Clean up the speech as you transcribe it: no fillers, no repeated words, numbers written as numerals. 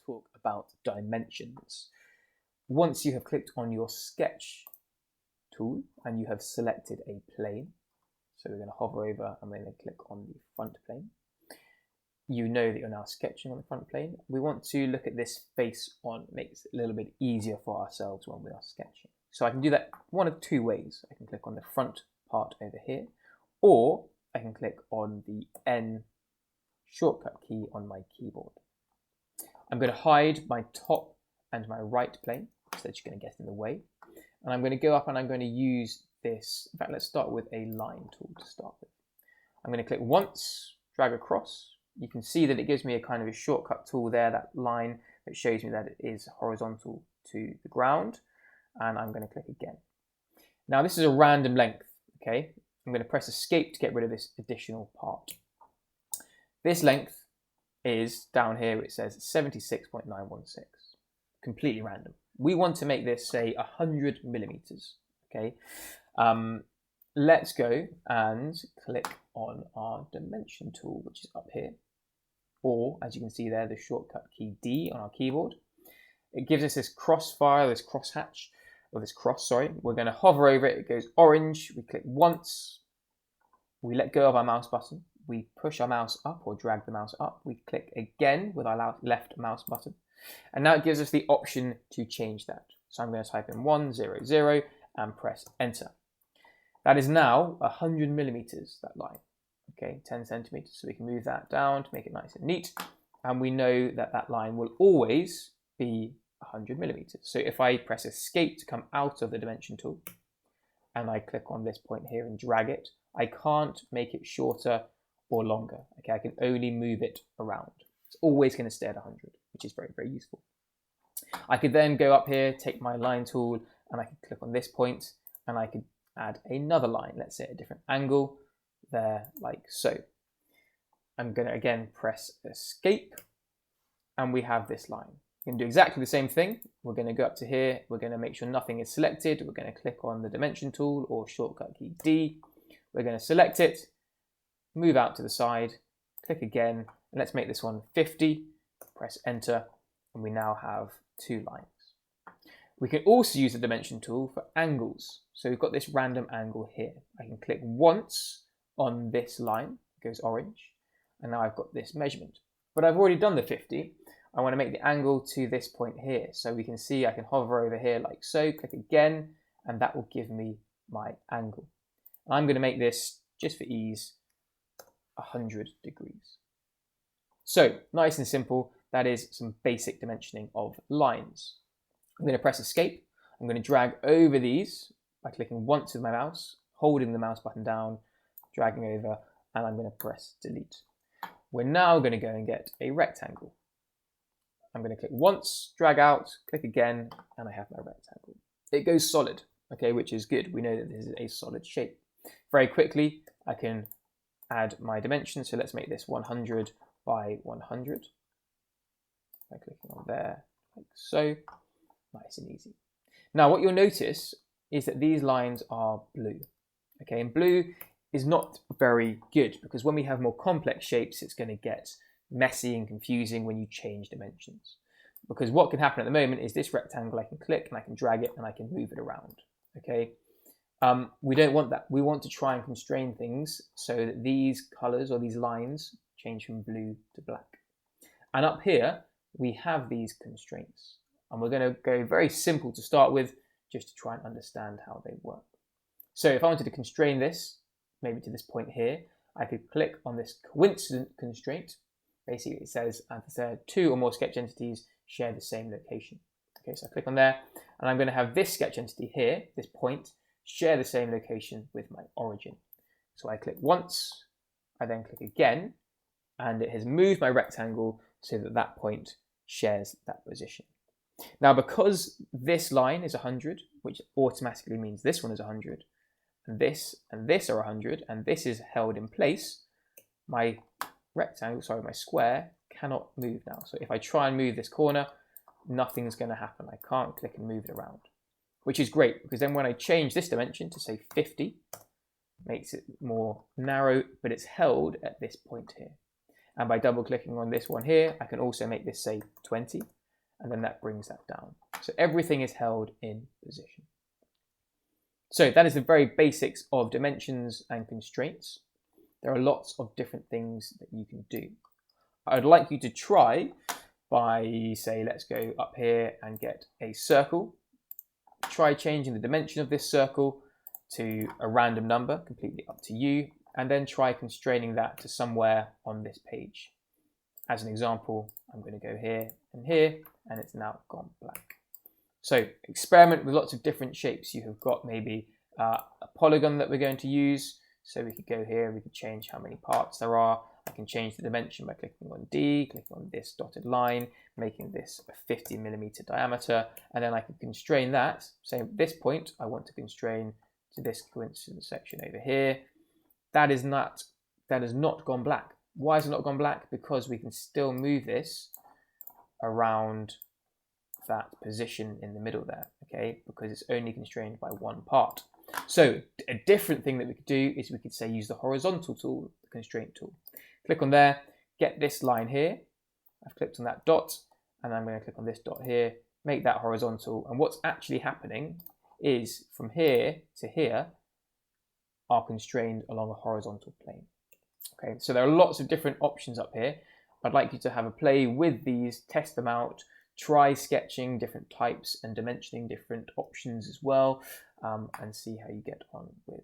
talk about dimensions. Once you have clicked on your sketch tool and you have selected a plane, so we're going to hover over and we're going to click on the front plane. You know that you're now sketching on the front plane. We want to look at this face on. It makes it a little bit easier for ourselves when we are sketching. So I can do that one of two ways. I can click on the front part over here, or I can click on the N shortcut key on my keyboard. I'm going to hide my top and my right plane, so that you're going to get in the way. And I'm going to go up and I'm going to use this. In fact, let's start with a line tool to start with. I'm going to click once, drag across. You can see that it gives me a kind of a shortcut tool there, that line that shows me that it is horizontal to the ground. And I'm going to click again. Now this is a random length, okay? I'm going to press escape to get rid of this additional part. This length is down here, it says 76.916, completely random. We want to make this, say, 100 millimeters, okay? Let's go and click on our dimension tool, which is up here. Or, as you can see there, the shortcut key D on our keyboard. It gives us this crossfire, this crosshatch, or this cross, sorry. We're going to hover over it, it goes orange, we click once, we let go of our mouse button, we push our mouse up or drag the mouse up, we click again with our left mouse button, and now it gives us the option to change that. So I'm going to type in 100 and press enter. That is now 100 millimeters, that line. Okay, 10 centimeters, so we can move that down to make it nice and neat. And we know that that line will always be 100 millimeters. So if I press escape to come out of the dimension tool, and I click on this point here and drag it, I can't make it shorter or longer. Okay, I can only move it around. It's always going to stay at 100, which is very, very useful. I could then go up here, take my line tool, and I can click on this point, and I could add another line, let's say at a different angle, there, like so. I'm going to again press escape, and we have this line. We can do exactly the same thing. We're going to go up to here, we're going to make sure nothing is selected, we're going to click on the dimension tool or shortcut key D, we're going to select it, move out to the side, click again, and let's make this one 50, press enter, and we now have two lines. We can also use the dimension tool for angles. So we've got this random angle here. I can click once on this line, it goes orange, and now I've got this measurement. But I've already done the 50. I want to make the angle to this point here. So we can see I can hover over here like so, click again, and that will give me my angle. And I'm going to make this, just for ease, 100 degrees. So nice and simple, that is some basic dimensioning of lines. I'm going to press escape. I'm going to drag over these by clicking once with my mouse, holding the mouse button down, dragging over, and I'm going to press delete. We're now going to go and get a rectangle. I'm going to click once, drag out, click again, and I have my rectangle. It goes solid, okay, which is good. We know that this is a solid shape. Very quickly, I can add my dimensions. So let's make this 100 by 100. By clicking on there, like so. Nice and easy. Now what you'll notice is that these lines are blue. Okay, and blue is not very good because when we have more complex shapes, it's going to get messy and confusing when you change dimensions. Because what can happen at the moment is this rectangle, I can click and I can drag it and I can move it around. Okay, we don't want that. We want to try and constrain things so that these colors or these lines change from blue to black. And up here, we have these constraints. And we're going to go very simple to start with, just to try and understand how they work. So if I wanted to constrain this, maybe to this point here, I could click on this coincident constraint. Basically, it says two or more sketch entities share the same location. Okay, so I click on there, and I'm going to have this sketch entity here, this point, share the same location with my origin. So I click once, I then click again, and it has moved my rectangle so that that point shares that position. Now, because this line is 100, which automatically means this one is 100, and this are 100, and this is held in place, my rectangle, sorry, my square cannot move now. So if I try and move this corner, nothing's going to happen. I can't click and move it around, which is great because then when I change this dimension to say 50, makes it more narrow, but it's held at this point here. And by double clicking on this one here, I can also make this say 20. and then that brings that down. So everything is held in position. So that is the very basics of dimensions and constraints. There are lots of different things that you can do. I'd like you to try by, say, let's go up here and get a circle. Try changing the dimension of this circle to a random number, completely up to you, and then try constraining that to somewhere on this page. As an example, I'm going to go here, and it's now gone black. So experiment with lots of different shapes. You have got maybe a polygon that we're going to use. So we could go here, we could change how many parts there are. I can change the dimension by clicking on D, clicking on this dotted line, making this a 50mm diameter, and then I can constrain that. So at this point, I want to constrain to this coincidence section over here. That has not gone black. Why has it not gone black? Because we can still move this around that position in the middle there, okay? Because it's only constrained by one part. So a different thing that we could do is we could say use the horizontal tool, the constraint tool. Click on there, get this line here. I've clicked on that dot, and I'm going to click on this dot here, make that horizontal. And what's actually happening is from here to here are constrained along a horizontal plane. Okay, so there are lots of different options up here. I'd like you to have a play with these, test them out, try sketching different types and dimensioning different options as well, and see how you get on with